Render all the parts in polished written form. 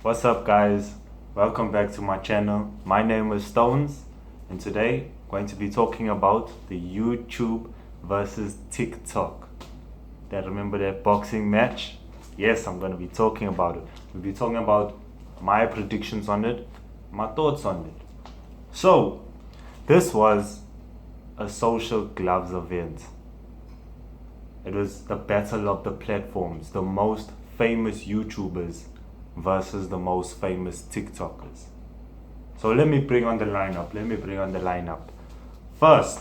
What's up, guys? Welcome back to my channel. My name is Stones, and today I'm going to be talking about the YouTube versus TikTok. Remember that boxing match? Yes, I'm going to be talking about it. We'll be talking about my predictions on it, my thoughts on it. So, this was a social gloves event. It was the battle of the platforms, the most famous YouTubers versus the most famous TikTokers. So let me bring on the lineup. First,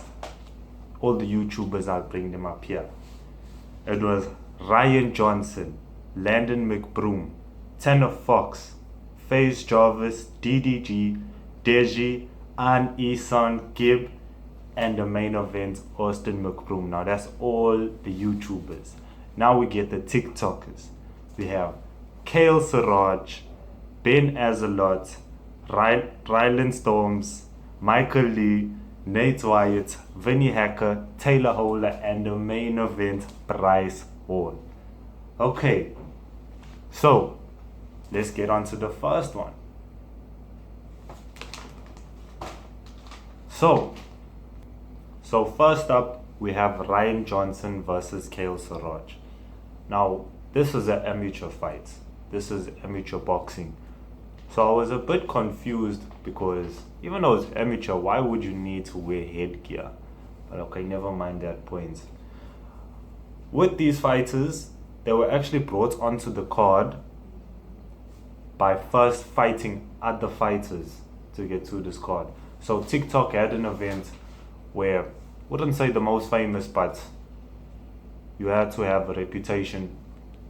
all the YouTubers, I'll bring them up here. It was Ryan Johnson, Landon MacBroom, TenFox, Faze Jarvis, DDG, Deji, An Isan, Gibb, and the main event, Austin MacBroom. Now that's all the YouTubers. Now we get the TikTokers. We have Kalesaraj, Ben Azalot, Ryland Storms, Michael Lee, Nate Wyatt, Vinnie Hacker, Taylor Holer, and the main event, Bryce Hall. Okay, so let's get on to the first one. So first up, we have Ryan Johnson versus Kalesaraj. Now, this is an amateur fight. This is amateur boxing. So I was a bit confused because even though it's amateur, why would you need to wear headgear? But okay, never mind that point. With these fighters, they were actually brought onto the card by first fighting other fighters to get to this card. So TikTok had an event where, wouldn't say the most famous, but you had to have a reputation.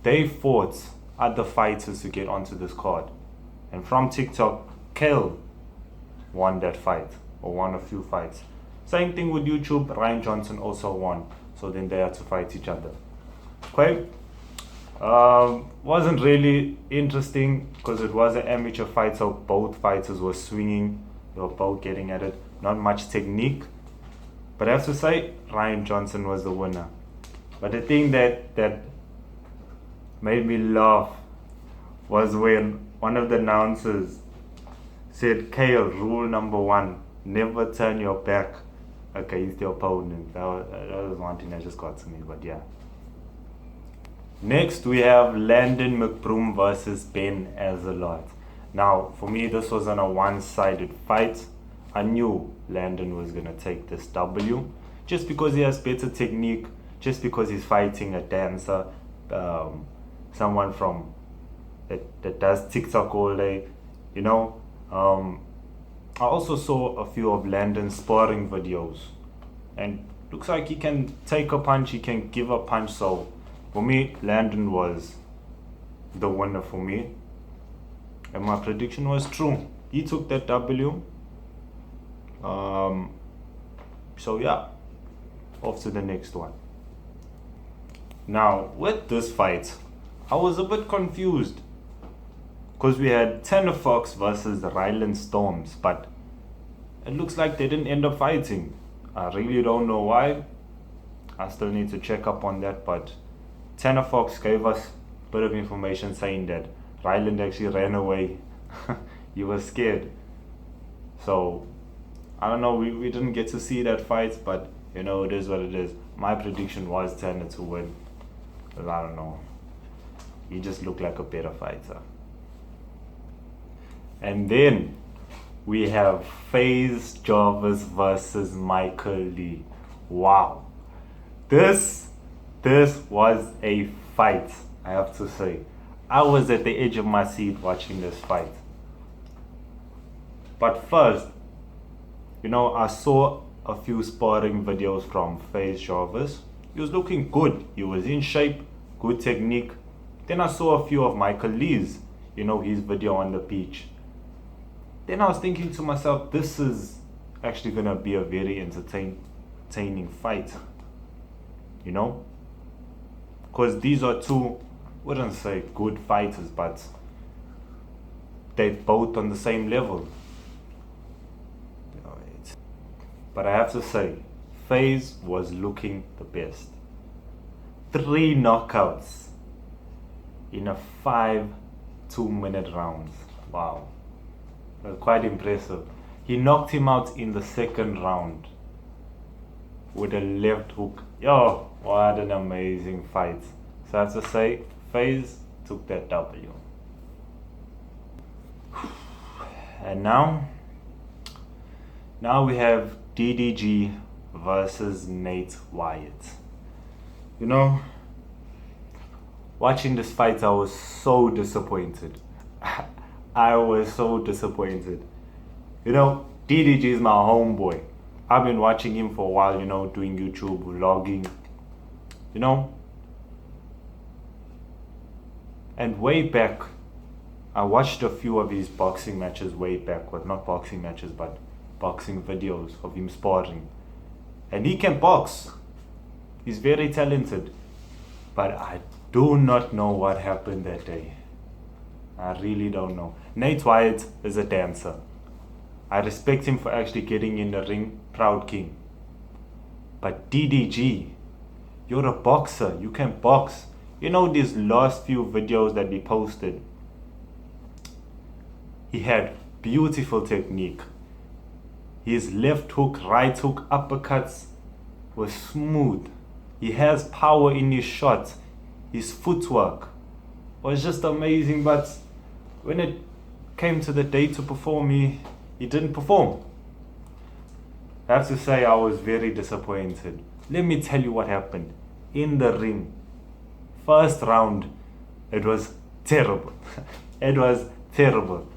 They fought other fighters to get onto this card. And from TikTok, Kale won that fight, or won a few fights. Same thing with YouTube, Ryan Johnson also won. So then they had to fight each other. Okay? Wasn't really interesting because it was an amateur fight, so both fighters were swinging. They were both getting at it. Not much technique. But I have to say, Ryan Johnson was the winner. But the thing that made me laugh was when one of the announcers said, Kale, rule number 1, never turn your back against your opponent. That was one thing that just got to me, but yeah. Next, we have Landon MacBroom versus Ben Azalot. Now, for me, this wasn't a one-sided fight. I knew Landon was going to take this W just because he has better technique, just because he's fighting a dancer, someone from that does TikTok all day, you know. I also saw a few of Landon's sparring videos, and looks like he can take a punch, he can give a punch. So for me, Landon was the winner for me, and my prediction was true. He took that W. So yeah, off to the next one. Now with this fight, I was a bit confused because we had TenFox versus the Ryland Storms, but it looks like they didn't end up fighting. I really don't know why. I still need to check up on that, but TenFox gave us a bit of information saying that Ryland actually ran away. He was scared. So I don't know, we didn't get to see that fight, but you know, it is what it is. My prediction was Tanner to win. But I don't know. He just looked like a better fighter. And then we have Faze Jarvis versus Michael Lee. Wow. This was a fight, I have to say. I was at the edge of my seat watching this fight. But first, you know, I saw a few sparring videos from Faze Jarvis. He was looking good. He was in shape, good technique. Then I saw a few of Michael Lee's, you know, his video on the beach. Then I was thinking to myself, this is actually going to be a very entertaining fight. You know? Because these are two, wouldn't say good fighters, but they're both on the same level. But I have to say, Faze was looking the best. 3 knockouts in a 5 2-minute rounds. Wow. That's quite impressive. He knocked him out in the second round with a left hook. Yo, what an amazing fight. So I have to say, Faze took that W. And now we have DDG versus Nate Wyatt. You know, watching this fight, I was so disappointed. I was so disappointed. You know, DDG is my homeboy. I've been watching him for a while, you know, doing YouTube, vlogging, you know. And way back, I watched a few of his boxing matches way back. Well, not boxing matches, but boxing videos of him sparring. And he can box. He's very talented. But I do not know what happened that day. I really don't know. Nate Wyatt is a dancer. I respect him for actually getting in the ring, proud king. But DDG, you're a boxer, you can box. You know these last few videos that he posted? He had beautiful technique. His left hook, right hook, uppercuts was smooth. He has power in his shots. His footwork was just amazing, but when it came to the day to perform, he didn't perform. I have to say I was very disappointed. Let me tell you what happened. In the ring, first round, it was terrible. It was terrible.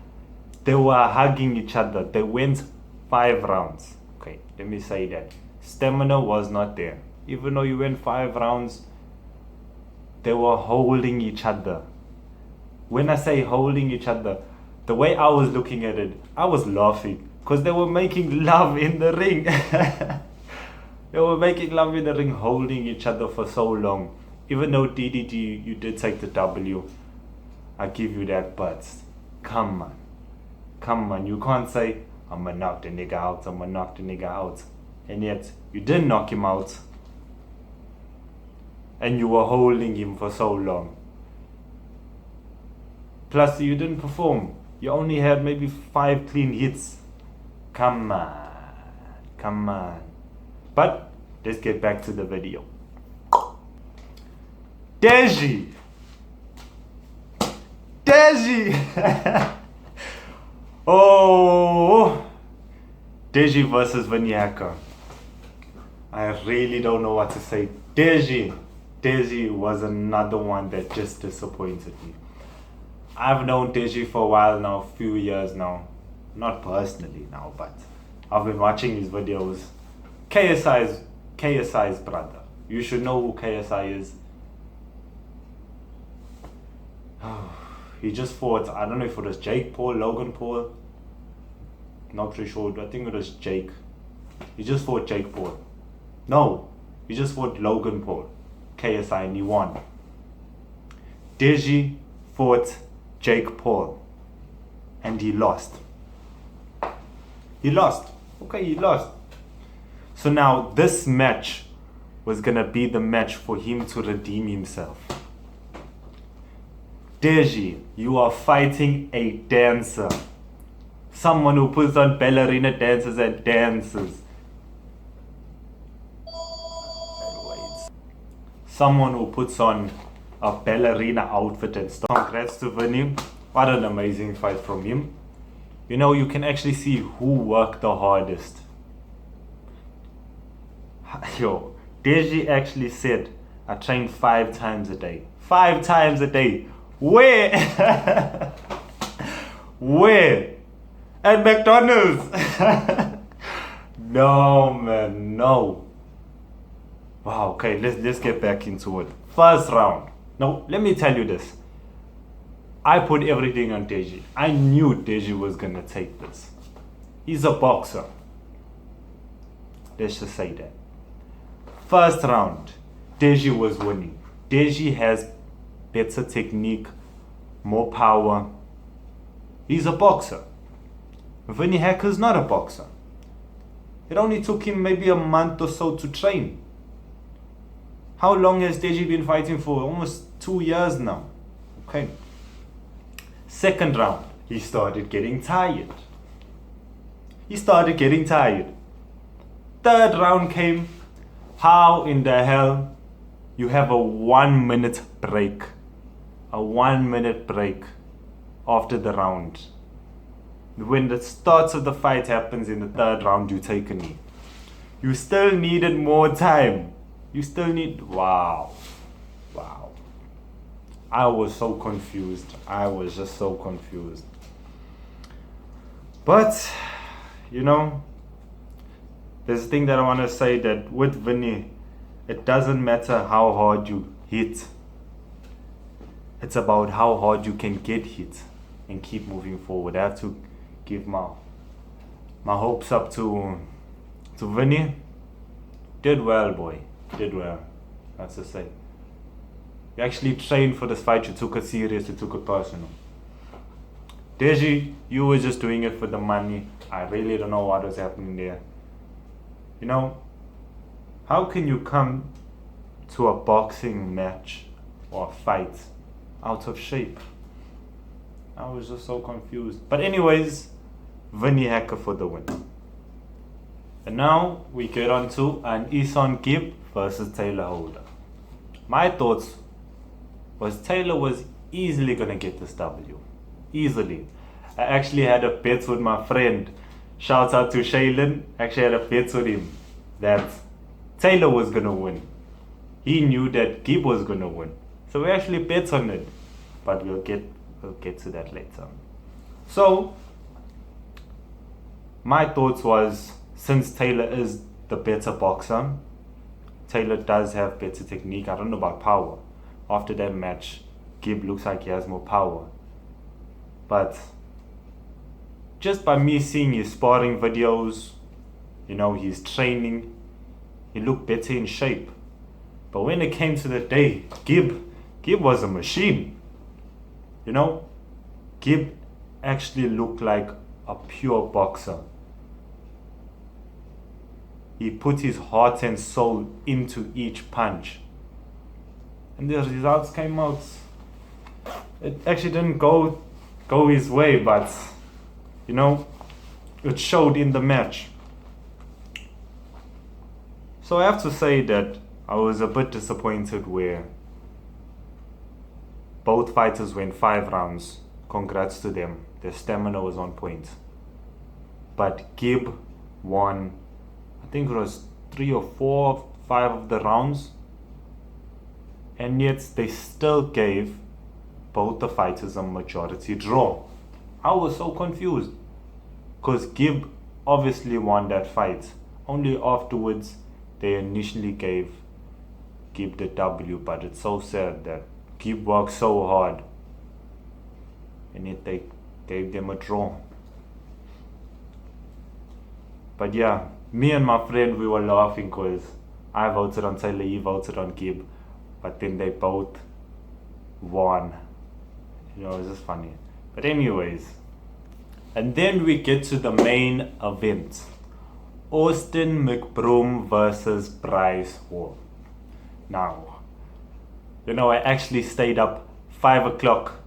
They were hugging each other. They went 5 rounds. Okay, let me say that. Stamina was not there. Even though you went 5 rounds, they were holding each other. When I say holding each other, the way I was looking at it, I was laughing because they were making love in the ring. They were making love in the ring, holding each other for so long. Even though DDG, you did take the W, I give you that, but come on, you can't say, I'm gonna knock the nigga out, and yet you didn't knock him out, and you were holding him for so long. Plus, you didn't perform. You only had maybe 5 clean hits. Come on. But let's get back to the video. Deji! Oh! Deji versus Vinnie. I really don't know what to say. Deji was another one that just disappointed me. I've known Deji for a while now, a few years now. Not personally now, but I've been watching his videos. KSI's brother. You should know who KSI is. He just fought, I don't know if it was Jake Paul, Logan Paul. Not too sure, I think it was Jake. He just fought Jake Paul. No, he just fought Logan Paul. KSI, and he won. Deji fought Jake Paul and he lost. He lost. So now this match was gonna be the match for him to redeem himself. Deji, you are fighting a dancer. Someone who puts on ballerina dances and dances. Someone who puts on a ballerina outfit and stuff. Congrats to Vinnie. What an amazing fight from him. You know, you can actually see who worked the hardest. Yo, Deji actually said, I train 5 times a day. 5 times a day. Where? Where? At McDonald's. No, man, no. Wow, okay, let's get back into it. First round. Now, let me tell you this. I put everything on Deji. I knew Deji was gonna take this. He's a boxer. Let's just say that. First round, Deji was winning. Deji has better technique, more power. He's a boxer. Vinnie is not a boxer. It only took him maybe a month or so to train. How long has Deji been fighting for? Almost 2 years now. Okay. Second round, he started getting tired. Third round came. How in the hell you have a 1 minute break? A 1 minute break after the round. When the start of the fight happens in the third round, you take a knee. You still needed more time. Wow. I was so confused. I was just so confused. But, you know, there's a thing that I want to say, that with Vinnie, it doesn't matter how hard you hit. It's about how hard you can get hit and keep moving forward. I have to give my hopes up to Vinnie. Did well, boy. Did well. That's to say. You actually trained for this fight. You took it serious. You took it personal. Deji, you were just doing it for the money. I really don't know what was happening there. You know, how can you come to a boxing match or a fight out of shape? I was just so confused. But anyways, Vinnie Hacker for the win. And now we get on to an Gibb versus Taylor Holder. My thoughts was Taylor was easily going to get this W. Easily. I actually had a bet with my friend. Shout out to Shaylin. Actually had a bet with him that Taylor was going to win. He knew that Gibb was going to win. So we actually bet on it. But we'll get to that later. So my thoughts was, since Taylor is the better boxer, Taylor does have better technique. I don't know about power. After that match, Gibb looks like he has more power. But just by me seeing his sparring videos, you know, his training, he looked better in shape. But when it came to the day, Gibb was a machine. You know, Gibb actually looked like a pure boxer. He put his heart and soul into each punch. And the results came out. It actually didn't go his way, but, you know, it showed in the match. So I have to say that I was a bit disappointed where both fighters went 5 rounds. Congrats to them. Their stamina was on point. But Gibb won, I think it was 3 or 4, 5 of the rounds. And yet they still gave both the fighters a majority draw. I was so confused. Because Gibb obviously won that fight. Only afterwards they initially gave Gibb the W. But it's so sad that Gibb worked so hard. And yet they gave them a draw. But yeah, me and my friend, we were laughing because I voted on Taylor, he voted on Gibb. But then they both won. You know, it's just funny. But anyways. And then we get to the main event. Landon MacBroom versus Bryce Hall. Now, you know, I actually stayed up 5 o'clock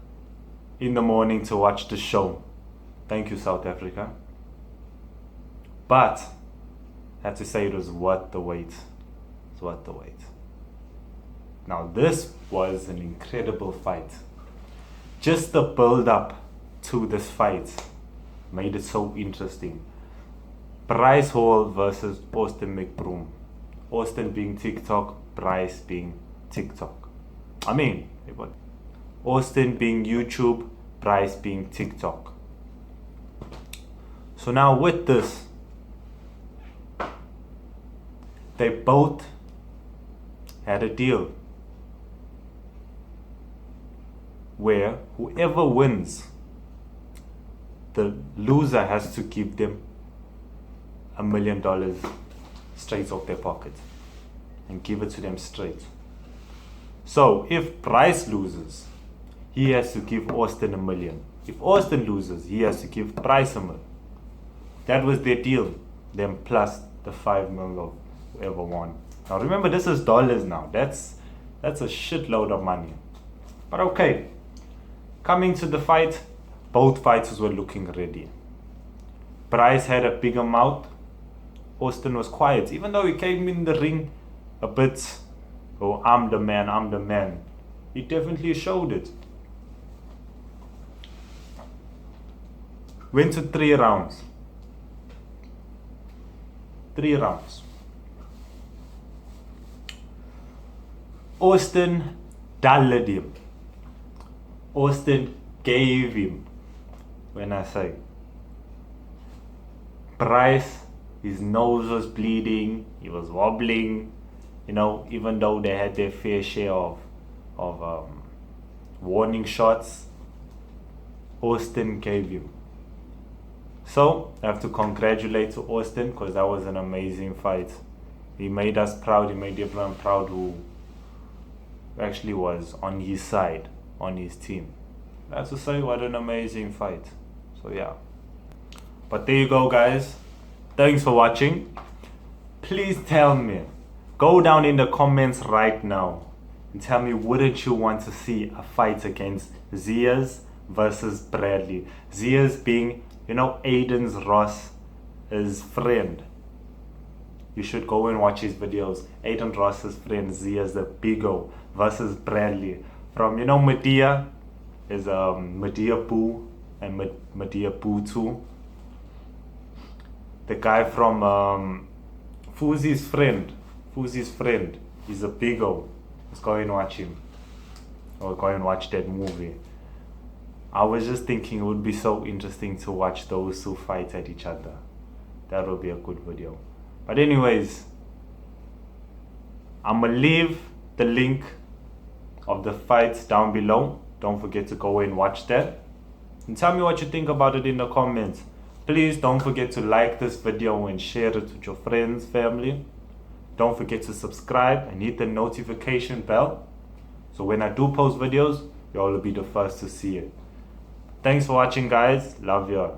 in the morning to watch the show. Thank you, South Africa. But I have to say it was worth the wait. It's worth the wait. Now this was an incredible fight. Just the build up to this fight made it so interesting. Bryce Hall versus Landon MacBroom. Austin being TikTok, Bryce being TikTok. I mean, Austin being YouTube, Bryce being TikTok. So now with this, they both had a deal where whoever wins, the loser has to give them $1 million straight off their pocket and give it to them straight. So if Bryce loses, he has to give Austin $1 million. If Austin loses, he has to give Bryce $1 million. That was their deal. Then plus the $5 million of whoever won. Now remember, this is dollars now. That's a shitload of money. But okay. Coming to the fight, Both fighters were looking ready. Bryce had a bigger mouth. Austin was quiet, even though he came in the ring a bit, oh, I'm the man, I'm the man. He definitely showed it. Went to 3 rounds. 3 rounds. Austin dulled him. Austin gave him. When I say Bryce, his nose was bleeding, he was wobbling, you know, even though they had their fair share of warning shots, Austin gave him. So I have to congratulate to Austin, because that was an amazing fight. He made us proud, he made everyone proud who actually was on his side, on his team. I have to say, what an amazing fight. So yeah. But there you go, guys. Thanks for watching. Please tell me, go down in the comments right now and tell me, wouldn't you want to see a fight against Zias versus Bradley? Zias being, you know, Aiden's Ross's friend. You should go and watch his videos. Aiden Ross's friend, Zias the Bigo versus Bradley. From, you know, Medea is Medea Poo and Medea Poo 2. The guy from Fuzi's friend, he's a Bigo. Let's go and watch him. Or go and watch that movie. I was just thinking it would be so interesting to watch those two fight at each other. That would be a good video. But anyways, I'm gonna leave the link of the fights down below. Don't forget to go and watch that. And tell me what you think about it in the comments. Please don't forget to like this video and share it with your friends, family. Don't forget to subscribe and hit the notification bell, so when I do post videos, you all will be the first to see it. Thanks for watching, guys. Love you.